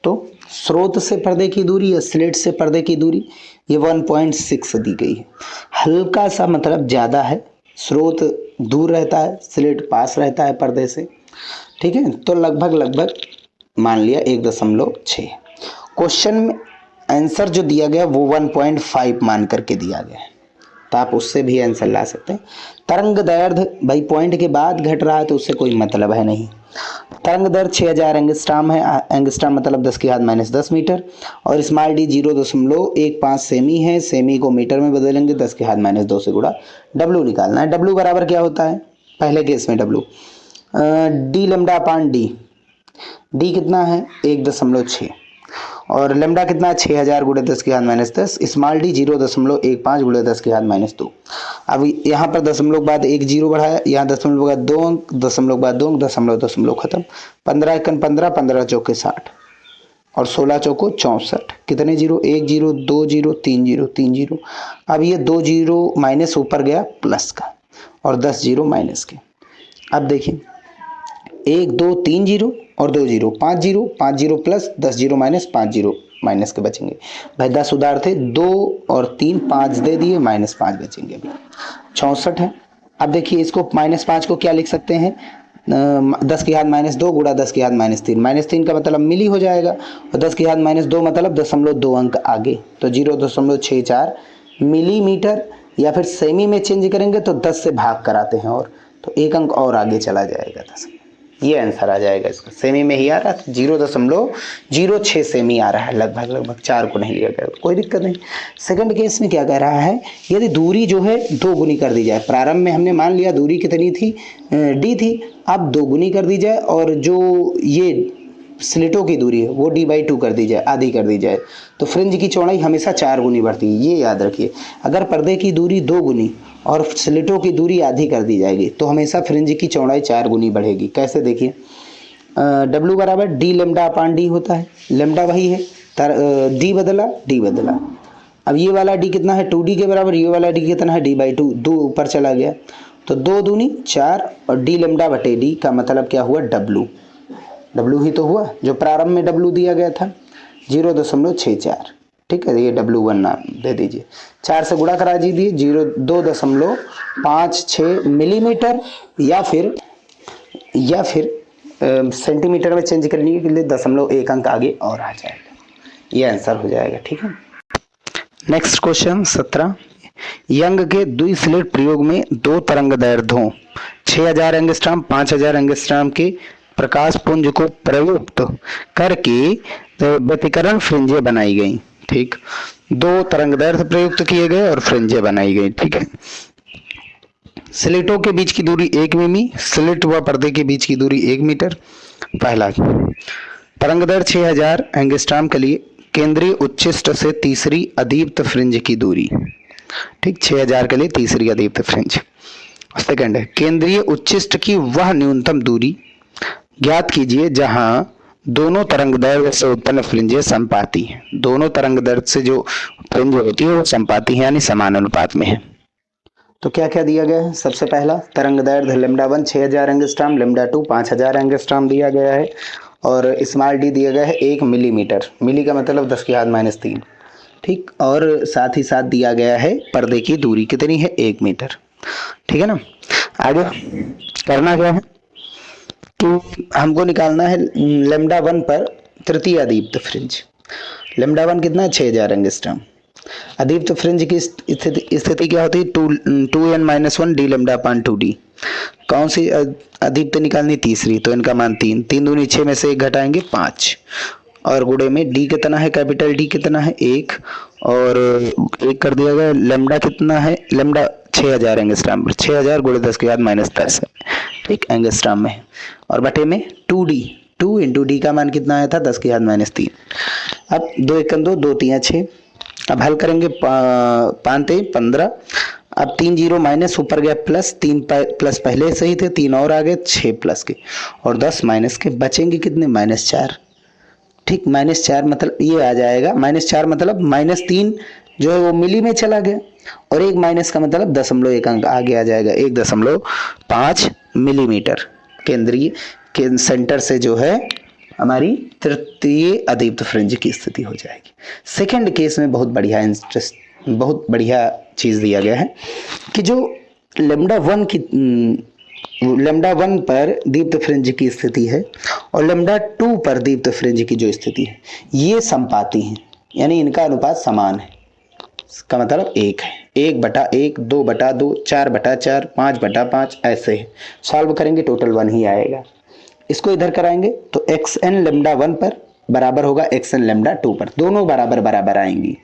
तो स्रोत से पर्दे की दूरी या स्लिट से पर्दे की दूरी ये 1.6 दी गई है। हल्का सा मतलब ज़्यादा है, स्रोत दूर रहता है, स्लिट पास रहता है पर्दे से, ठीक है। तो लगभग मान लिया 1.6। क्वेश्चन में आंसर जो दिया गया वो 1.5 मान करके दिया गया है, तो आप उससे भी आंसर ला सकते हैं। तरंग दैर्घ्य भाई पॉइंट के बाद घट रहा है तो उससे कोई मतलब है नहीं। तरंग दैर्घ्य 6000 एंगस्ट्रॉम है, एंगस्ट्रॉम मतलब 10⁻⁻10 मीटर, और स्मॉल डी 0.15 सेमी है, सेमी को मीटर में बदलेंगे 10⁻2 से गुणा, डब्ल्यू निकालना है। डब्ल्यू बराबर क्या होता है पहले केस में, W D lambda upon D, D कितना है 1.6 और लेमडा कितना है 6000 गुणे 10⁻10, स्मॉल डी 0.15 गुणे 10⁻2। अब यहाँ पर दशमलव के बाद एक जीरो बढ़ाया, यहाँ दशमलव के बाद 2 अंक, दशमलव के बाद 2 अंक, दशमलव खत्म। 15 एकन 15, 15 चौके 60 और 16 चौको 64। कितने zero, 1 zero 2 zero 3 zero 3 zero. अब ये 2 जीरो माइनस ऊपर गया प्लस का और 10 जीरो माइनस के। अब देखिए 1 2 3 जीरो और 2 zero 5 zero, 5 zero plus 10 zero minus, 5 zero minus के बचेंगे भाई। 10 उधार थे, 2 और 3 5 दे दिए, -5 बचेंगे अभी 64 है। अब देखिए इसको -5 को क्या लिख सकते हैं, 10⁻2 गुणा 10⁻3, -3 का मतलब मिली हो जाएगा और 10⁻2 मतलब 0.2 अंक आगे, तो 0.64 मिलीमीटर, या फिर सेमी में चेंज करेंगे तो 10 से भाग कराते हैं और तो 1 अंक और आगे चला जाएगा 10। ये आंसर आ जाएगा इसका। सेमी में ही आ रहा था, 0.06 सेमी आ रहा है, लगभग 4 को नहीं लिया गया, कोई दिक्कत नहीं। सेकंड केस में क्या कह रहा है, यदि दूरी जो है 2 गुनी कर दी जाए। प्रारंभ में हमने मान लिया दूरी कितनी थी, डी थी, अब 2 गुनी कर दी जाए और जो ये स्लिटों की दूरी है वो d/2 कर दी जाए, आधी कर दी जाए, तो फ्रिंज की चौड़ाई हमेशा 4 गुनी बढ़ती है। ये याद रखिए, अगर पर्दे की दूरी 2 गुनी और स्लिटों की दूरी आधी कर दी जाएगी तो हमेशा फ्रिंज की चौड़ाई 4 गुनी बढ़ेगी। कैसे देखिए, W बराबर डी लेमडा अपान डी होता है, लेमडा वही है, डी बदला। अब ये वाला डी कितना है 2D के बराबर, ये वाला डी कितना है d/2, 2 ऊपर चला गया तो 2 दूनी 4 और डी लेमडा बटे डी का मतलब क्या हुआ, W ही तो हुआ जो प्रारंभ में W दिया गया था 0.64, ठीक है। ये W1 नाम दे दीजिए, 4 से गुणा करा दीजिए, 2.56 मिलीमीटर, या फिर सेंटीमीटर में चेंज करने के लिए 0.1 अंक आगे और आ जाएगा। ये आंसर हो जाएगा, ठीक है। नेक्स्ट क्वेश्चन 17, यंग के द्विस्लिट प्रयोग में 2 तरंग दैर्ध्यों 6000 एंगस्ट्रॉम 5000 एंगस्ट्रॉम के प्रकाश पुंज को प्रयुक्त करके व्यतिकरण फ्रिंजें बनाई गई, ठीक। 2 तरंग दैर्ध्य प्रयुक्त किए गए और फ्रिंजें बनाई गई, ठीक है। स्लिटों के बीच की दूरी 1 मिमी, स्लिट व पर्दे के बीच की दूरी 1 मीटर। पहला, तरंग दैर्ध्य 6000 एंगस्ट्रॉम के लिए केंद्रीय उच्चिष्ट से तीसरी अदीप्त फ्रिंज की दूरी, ठीक, 6000 के लिए तीसरी अदीप्त फ्रिंज। सेकंड है, केंद्रीय उच्चिष्ट की वह न्यूनतम दूरी ज्ञात कीजिए जहां दोनों तरंग दैर्ध्य से उत्पन्न फ्रिंजें संपाती हैं। दोनों तरंग दैर्ध्य से जो फ्रिंज होती है वो संपाती है, यानी समान अनुपात में है। तो क्या क्या दिया गया है, सबसे पहला तरंग दैर्ध्य λ1 6000 एंगस्ट्रॉम, λ2 5000 एंगस्ट्रॉम दिया गया है और स्मॉल डी दिया गया है 1 मिलीमीटर, मिली का मतलब 10⁻3, ठीक। और साथ ही साथ दिया गया है पर्दे की दूरी कितनी है 1 मीटर, ठीक है ना। आगे करना क्या है, तो हमको निकालना है λ1 पर तृतीय अदीप्त फ्रिंज। λ1 कितना है 6000 एंगस्ट्रॉम। अदीप्त फ्रिंज की स्थिति क्या होती है, 2n-1 डी लेमडा अपान 2d। कौन सी अदीप्त निकालनी, तीसरी, तो इनका मान 3, 3 दूनी 6 में से 1 घटाएंगे 5 और गुणे में डी कितना है, कैपिटल डी कितना है 1 और 1 कर दिया गया। लेमडा कितना है, लेमडा 6000 एंगस्ट्रॉम, 6000 गुणे 10⁻10, ठीक, एंगस्ट्रॉम में, और बटे में 2d, 2 इंटू डी का मान कितना आया था 10⁻3। अब 2 1 2, 2 3 6। अब हल करेंगे 5 3 15, अब 3 जीरो माइनस, ऊपर गया प्लस, 3 प्लस पहले से ही थे, 3 और आ गए, 6 प्लस के और 10 माइनस के, बचेंगे कितने, -4। ठीक, -4 मतलब ये आ जाएगा, -4 मतलब -3 जो है वो मिली में चला गया, और एक माइनस का मतलब 0.1 अंक आगे आ जाएगा, 1.5 मिलीमीटर केंद्रीय के सेंटर से जो है हमारी तृतीय अदीप्त फ्रिंज की स्थिति हो जाएगी। सेकंड केस में बहुत बढ़िया चीज दिया गया है कि जो लैम्डा 1 पर दीप्त फ्रिंज की स्थिति है और लैम्डा 2 पर दीप्त फ्रिंज की जो स्थिति है ये समपाती हैं, यानी इनका अनुपात समान है। इसका मतलब 1 है, 1/1, 2/2, 4/4, 5/5, ऐसे है। सॉल्व करेंगे टोटल 1 ही आएगा। इसको इधर कराएंगे तो xn लैम्डा 1 पर बराबर होगा xn लैम्डा 2 पर, दोनों बराबर बराबर आएंगी।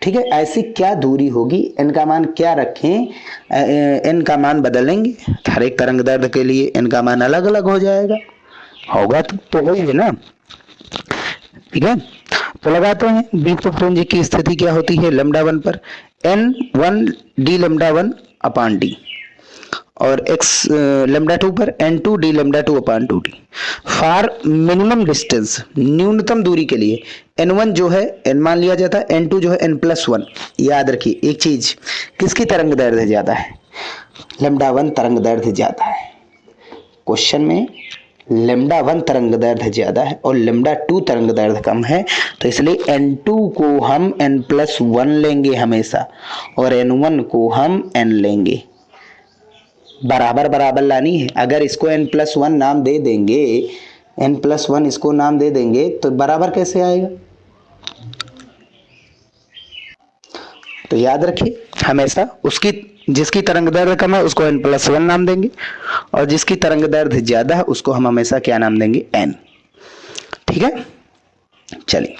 ठीक है, ऐसी क्या दूरी होगी, n का मान क्या रखें, n का मान बदलेंगे, हर एक तरंग दैर्ध्य के लिए n का मान अलग अलग हो जाएगा, होगा तो वही है ना। ठीक है, तो लगाते हैं दीप्त फ्रिंज की स्थिति क्या होती है लैम्डा 1 पर, n1 d लैम्डा 1 अपान d, और x लैम्डा 2 पर n2 d lambda 2 upon 2d। For minimum distance, न्यूनतम दूरी के लिए n1 जो है n मान लिया जाता है, n2 जो है n+1। याद रखिए एक चीज, किसकी तरंग दैर्ध्य ज्यादा है, लैम्डा 1 तरंग दैर्ध्य ज्यादा है। क्वेश्चन में लैम्डा 1 तरंग दैर्ध्य ज्यादा है और लैम्डा 2 तरंग दैर्ध्य कम है, तो इसलिए n2 को हम n+1 लेंगे हमेशा, और n1 को हम n लेंगे। बराबर बराबर लानी है। अगर इसको n+1 नाम दे देंगे, n+1 इसको नाम दे देंगे तो बराबर कैसे आएगा। तो याद रखिए हमेशा उसकी जिसकी तरंग दैर्ध्य कम है उसको n+1 नाम देंगे, और जिसकी तरंग दैर्ध्य ज्यादा है उसको हम हमेशा क्या नाम देंगे, n। ठीक है, चलिए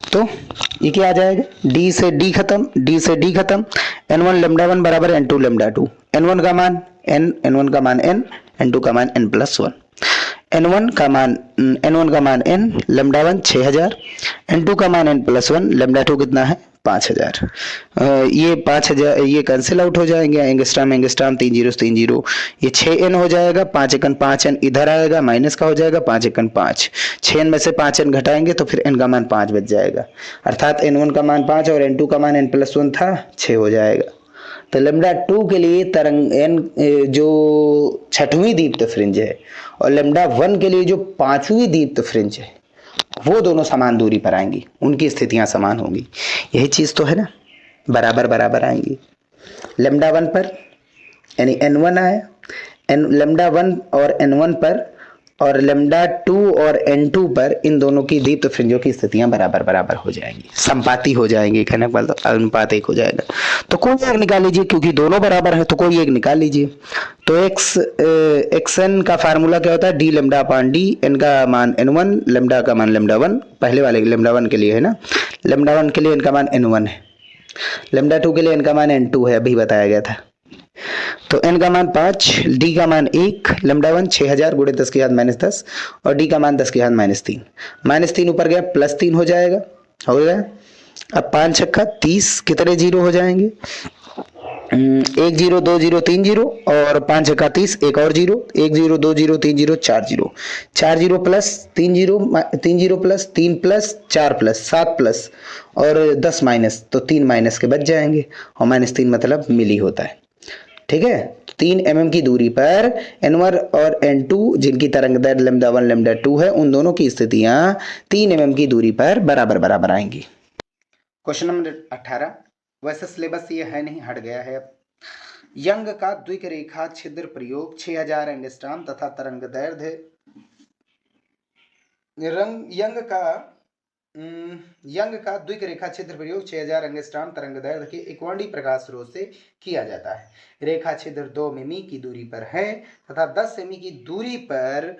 तो ये क्या आ जाएगा, d से d खत्म, d से d खत्म, n1 लैम्डा 1 बराबर n2 लैम्डा 2, n1 का मान n1 का मान n, n2 का मान n+1, n1 का मान n, लैम्डा 1 6000, n2 का मान n+1, लैम्डा 2 कितना है 5000। ये 5000 ये कैंसिल आउट हो जाएंगे, एंगस्ट्राम 3 जीरो 3 जीरो, ये 6n हो जाएगा, 5 एकन 5n इधर आएगा, माइनस का हो जाएगा 5 एकन 5, 6n में से 5n घटाएंगे तो फिर n का मान 5 बच जाएगा, अर्थात n1 का मान 5 और n2 का मान n+1 था 6 हो जाएगा। तो लैम्डा 2 के लिए तरंग n जो छठवीं दीप्त फ्रिंज है और लैम्डा 1 के लिए जो पांचवी दीप्त फ्रिंज है वो दोनों समान दूरी पर आएंगी, उनकी स्थितियां समान होंगी। यही चीज तो है ना, बराबर बराबर आएंगी। लैम्डा 1 पर यानी n1 आया, लैम्डा 1 और n1 पर और लैम्डा 2 और n2 पर इन दोनों की दीप्त फ्रिंजों की स्थितियां बराबर बराबर हो जाएंगी, समपाती हो जाएंगी, कहने का मतलब अनुपात 1 हो जाएगा। तो कोई एक निकाल लीजिए, क्योंकि दोनों बराबर है तो कोई एक निकाल लीजिए। तो xn का फार्मूला क्या होता है, d लैम्डा अपान d, n का मान n1, लैम्डा का मान लैम्डा 1, पहले वाले लैम्डा 1 के लिए है ना, लैम्डा 1 के लिए n का मान n1 है, लैम्डा 2 के लिए n का मान n2 है, अभी बताया गया था। तो n का मान 5, d का मान 1, लैम्डा 1 6000 गुणे 10 की घात -10 और d का मान 10 की घात -3, -3 ऊपर गया +3 हो जाएगा, हो गया। अब 5 छक्का 30, कितने जीरो हो जाएंगे, 1 0 2 0 3 0 और 5 छक्का 30, एक और zero, 1 0 2 0 3 0 4 0, 4 0 plus 3 0, 3 0 plus 3 plus 4 plus 7 plus और 10 माइनस, तो 3 माइनस के बच जाएंगे, और -3 मतलब मिली होता है। ठीक है, 3 mm की दूरी पर n1 और n2 जिनकी तरंग दैर्ध्य लैम्डा 1 लैम्डा 2 है उन दोनों की स्थितियां 3 mm की दूरी पर बराबर बराबर आएंगी। क्वेश्चन नंबर 18, वैसे सिलेबस ये है नहीं, हट गया है। यंग का द्विक रेखा छिद्र प्रयोग 6000 एंगस्ट्रॉम तथा तरंग दैर्ध्य यंग का द्विक रेखा छिद्र प्रयोग 6000 एंगस्ट्रॉम तरंग दैर्ध्य के इक्वाडी प्रकाश स्रोत से किया जाता है। रेखा छिद्र 2 मिमी की दूरी पर है तथा 10 सेमी की दूरी पर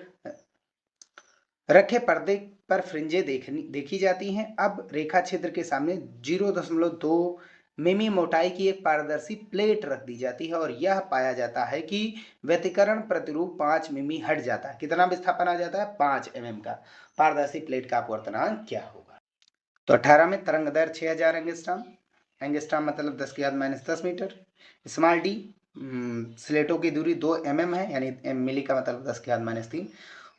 रखे पर्दे पर फ्रिंजें देखी जाती हैं। अब रेखा छिद्र के सामने 0.2 मिमी मोटाई की एक पारदर्शी प्लेट रख दी जाती है और यह पाया जाता है कि व्यतिकरण प्रतिरूप 5 मिमी हट जाता है। कितना विस्थापन आ जाता है, 5 mm का। पारदर्शी प्लेट का अपवर्तनांक क्या होगा। तो 18 में तरंग दैर्ध्य 6000 एंगस्ट्रॉम, एंगस्ट्राम मतलब 10 की घात माइनस 10 मीटर। स्मॉल डी स्लेटों की दूरी 2 mm है, यानी मिली का मतलब 10 की घात माइनस 3,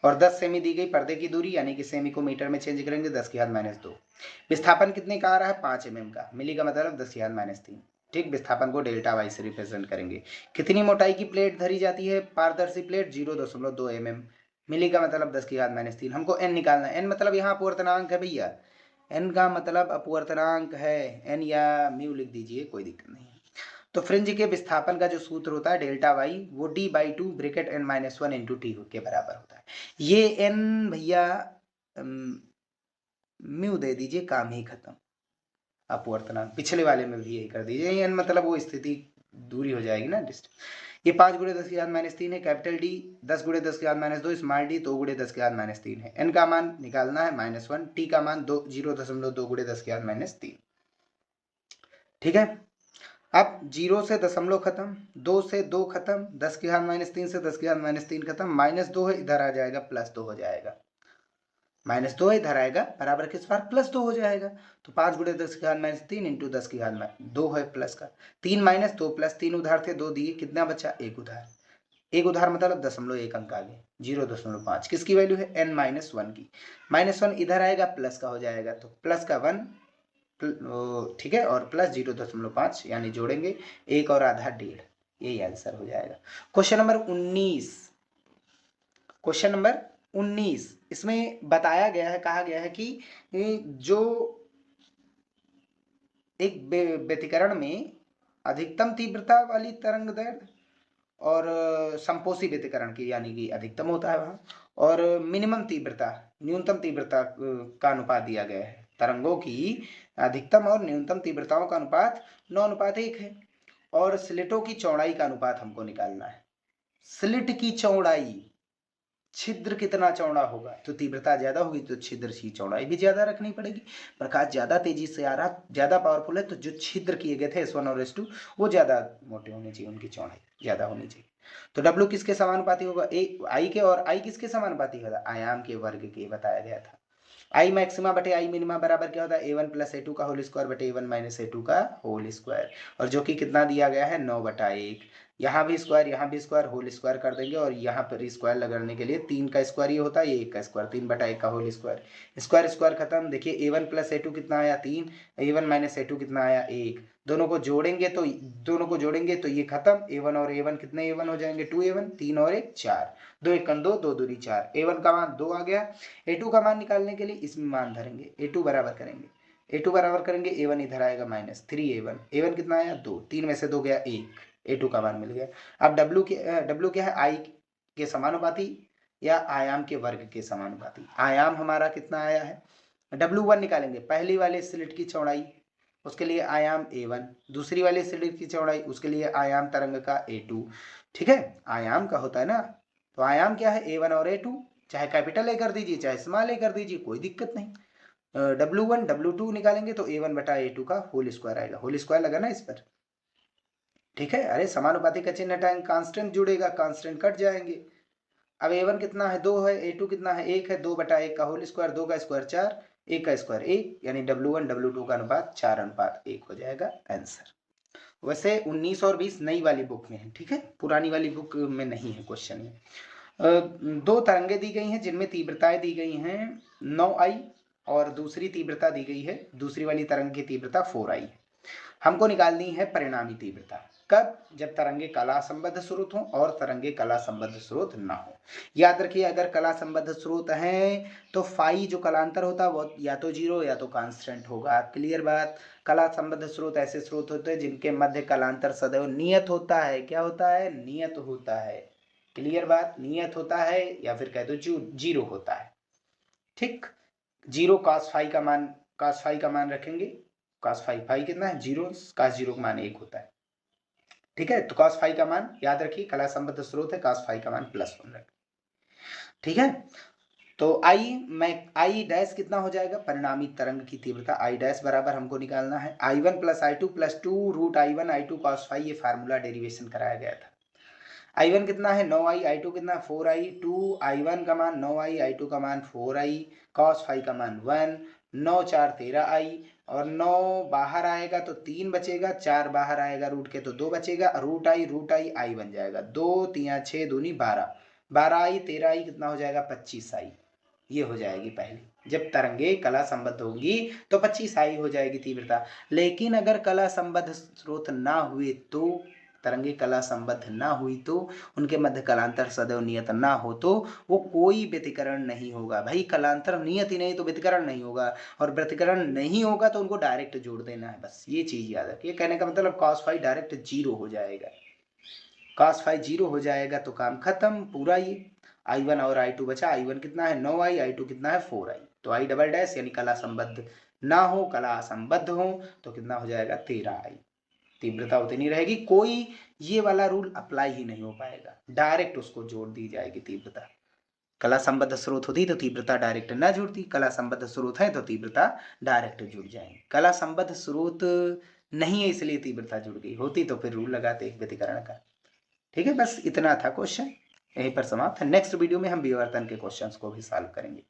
और 10 सेमी दी गई पर्दे की दूरी, यानी कि सेमी को मीटर में चेंज करेंगे 10 की घात माइनस 2। विस्थापन कितने का आ रहा है 5 mm का, मिली का मतलब 10 की घात माइनस 3। ठीक, विस्थापन को डेल्टा वाई से रिप्रेजेंट करेंगे। कितनी मोटाई की प्लेट धरी जाती है पारदर्शी प्लेट, 0.2 mm, मिली का मतलब 10 की घात माइनस 3। हमको एन निकालना है, एन मतलब यहाँ अपवर्तनांक है भैया, एन का मतलब अपवर्तनांक है, एन या म्यू लिख दीजिए, कोई दिक्कत नहीं है। तो फ्रिंज के विस्थापन का जो सूत्र होता है डेल्टा वाई, वो d/2 bracket n - 1 into T के बराबर होता है। ये n भैया म्यू दे दीजिए, काम ही खत्म। अपवर्तनांक पिछले वाले में भी यही कर दीजिए, n मतलब वो स्थिति दूरी हो जाएगी ना, डिस्टेंस। ये 5 × 10 की घात माइनस 3 है, कैपिटल डी 10 × 10 की घात माइनस 2, स्मॉल डी 2 × 10 की घात माइनस 3 है। एन का मान निकालना है -1, टी का मान 0.2 × 10 की घात माइनस 3। ठीक है, अब 0 से दशमलव खत्म, 2 से 2 खत्म, 10 की घात माइनस 3 से 10 की घात माइनस 3 खत्म, -2 है इधर आ जाएगा, +2 हो जाएगा, -2 है इधर आएगा, बराबर किस बार +2 हो जाएगा। तो 5 × 10 की घात माइनस 3 इंटू 10 की घात माइनस 2 है प्लस का, 3 - 2 + 3 उधार थे, 2 दिए, कितना बचा 1 उधार, 1 उधार मतलब 0.1 अंक आगे, 0.5 किसकी वैल्यू है n - 1 की, -1 इधर आएगा प्लस का हो जाएगा, तो प्लस का 1, ठीक है, और प्लस 0.5 यानी जोड़ेंगे 1 और आधा 1.5, यही आंसर हो जाएगा। क्वेश्चन नंबर 19, क्वेश्चन नंबर 19 इसमें बताया गया है, कहा गया है कि जो एक व्यतिकरण में अधिकतम तीव्रता वाली तरंग दैर्ध्य और संपोषी व्यतिकरण की, यानी कि अधिकतम होता है वहाँ, और मिनिमम तीव्रता न्यूनतम तीव्रता का अनुपात दिया गया है। तरंगों की अधिकतम और न्यूनतम तीव्रताओं का अनुपात 9:1 है, और स्लिटों की चौड़ाई का अनुपात हमको निकालना है। स्लिट की चौड़ाई, छिद्र कितना चौड़ा होगा, तो तीव्रता ज्यादा होगी तो छिद्र की चौड़ाई भी ज्यादा रखनी पड़ेगी। प्रकाश ज्यादा तेजी से आ रहा, ज्यादा पावरफुल है, तो जो छिद्र किए गए थे S1 और S2 वो ज्यादा मोटे होने चाहिए, उनकी चौड़ाई ज्यादा होनी चाहिए। तो W किसके समानुपाती होगा, आई के, और आई किसके समानुपाती होगा, आयाम के वर्ग के, बताया गया था। आई मैक्सिमा बटे आई मिनिमा बराबर क्या होता है, A1 + A2 का होल स्क्वायर बटे A1 - A2 का होल स्क्वायर, और जो कि कितना दिया गया है 9/1। यहाँ भी स्क्वायर, यहाँ भी स्क्वायर, होल स्क्वायर कर देंगे, और यहाँ पर स्क्वायर लगाने के लिए 3 का स्क्वायर ये होता है, ये 1 का स्क्वायर, 3/1 का होल स्क्वायर, स्क्वायर स्क्वायर खत्म। देखिए A1 + A2 कितना आया 3, A1 - A2 कितना आया 1, दोनों को जोड़ेंगे तो ये खत्म, A1 और A1 कितने A1 हो जाएंगे 2A1, 3 और 1 4, 2 × 1 2, 2 दूनी 4, A1 का मान 2 आ गया। A2 का मान निकालने के लिए इसमें मान धरेंगे, A2 बराबर करेंगे, A1 इधर आएगा -3A1, A1 कितना आया 2, 3 में से 2 गया 1, A2 का मान मिल गया। अब W क्या है, आई के समानुपाती या आयाम के वर्ग के समानुपाती। आयाम हमारा कितना आया है, W1 निकालेंगे, पहली वाले स्लिट की चौड़ाई, उसके लिए आयाम A1, दूसरी वाली स्लिट की चौड़ाई, उसके लिए आयाम तरंग का A2। ठीक है, आयाम का होता है ना, तो आयाम क्या है A1 और A2, चाहे कैपिटल A कर दीजिए चाहे स्मॉल A कर दीजिए, कोई दिक्कत नहीं। W1 W2 निकालेंगे तो A1/A2 का होल स्क्वायर आएगा, होल स्क्वायर लगा ना इस पर, ठीक है। अरे समानुपाती का चिन्ह हटाएंगे, कांस्टेंट जुड़ेगा, कांस्टेंट कट जाएंगे। अब A1 कितना है 2 है, A2 कितना है 1 है, 2/1 का होल स्क्वायर, 2 का स्क्वायर 4, 1 का स्क्वायर 1, यानी W1 W2 का अनुपात 4:1 हो जाएगा आंसर। वैसे 19 और 20 नई वाली बुक में है, ठीक है, पुरानी वाली बुक में नहीं है क्वेश्चन में। 2 तरंगे दी गई हैं जिनमें तीव्रताएं दी गई हैं 9I, और दूसरी तीव्रता दी गई है, दूसरी वाली तरंग की तीव्रता 4I है। हमको निकालनी है परिणामी तीव्रता, कब, जब तरंगे कला संबद्ध स्रोत हों और तरंगे कला संबद्ध स्रोत ना हो। याद रखिए, अगर कला संबद्ध स्रोत हैं तो फाई जो कलांतर होता है वो या तो 0 या तो कांस्टेंट होगा। क्लियर बात। कला संबद्ध स्रोत ऐसे स्रोत होते हैं जिनके मध्य कलांतर सदैव नियत होता है। क्या होता है, नियत होता है। क्लियर बात, नियत होता है, या फिर कह दो 0 होता है। ठीक, 0 cos फाई का मान रखेंगे, cos फाई कितना है 0, cos 0 का मान 1 होता है। ठीक है, तो cos फाई का मान याद रखिए, कला संबद्ध स्रोत है, cos फाई का मान +1 रखें। ठीक है, तो आई डैश कितना हो जाएगा, परिणामी तरंग की तीव्रता आई डैश बराबर हमको निकालना है I1 + I2 + 2√I1 I2 cos phi, ये फार्मूला डेरिवेशन कराया गया था। I1 कितना है 9I, I2 कितना 4I, 2I1 का मान 9I, I2 का मान 4I, cos फाई का मान 1, 9 4 13I, और 9 बाहर आएगा तो 3 बचेगा, 4 बाहर आएगा रूट के तो 2 बचेगा, रूट आई आई बन जाएगा, 2 3 6 दूनी 12, 12 आई 13 आई कितना हो जाएगा 25 आई, ये हो जाएगी पहली। जब तरंगे कला संबद्ध होंगी तो 25 आई हो जाएगी तीव्रता। लेकिन अगर कला संबद्ध स्रोत ना हुए तो, तरंगे कला संबद्ध ना हुई तो, उनके मध्य कलांतर सदैव नियत ना हो तो वो कोई व्यतिकरण नहीं होगा। भाई कलांतर नियत ही नहीं तो व्यतिकरण नहीं होगा, और व्यतिकरण नहीं होगा तो उनको डायरेक्ट जोड़ देना है, बस ये चीज याद रखिए। कहने का मतलब cos फाई डायरेक्ट 0 हो जाएगा, cos फाई 0 हो जाएगा तो काम खत्म पूरा। ये I1 और I2 बचा, I1 कितना है 9 आई, I2 कितना है 4 आई, तो I डबल डैश यानी कला संबद्ध ना हो, कला असंबद्ध हो तो कितना हो जाएगा 13 आई, तीव्रता उतनी रहेगी। कोई ये वाला रूल अप्लाई ही नहीं हो पाएगा, डायरेक्ट उसको जोड़ दी जाएगी तीव्रता। कला संबद्ध स्रोत होती तो तीव्रता डायरेक्ट ना जुड़ती, कला संबद्ध स्रोत है तो तीव्रता डायरेक्ट जुड़ जाएंगे। कला संबद्ध स्रोत नहीं है इसलिए तीव्रता जुड़ गई, होती तो फिर रूल लगाते व्यतिकरण का। ठीक है, बस इतना था क्वेश्चन, यहीं पर समाप्त है। नेक्स्ट वीडियो में हम विवर्तन के क्वेश्चंस को भी सॉल्व करेंगे।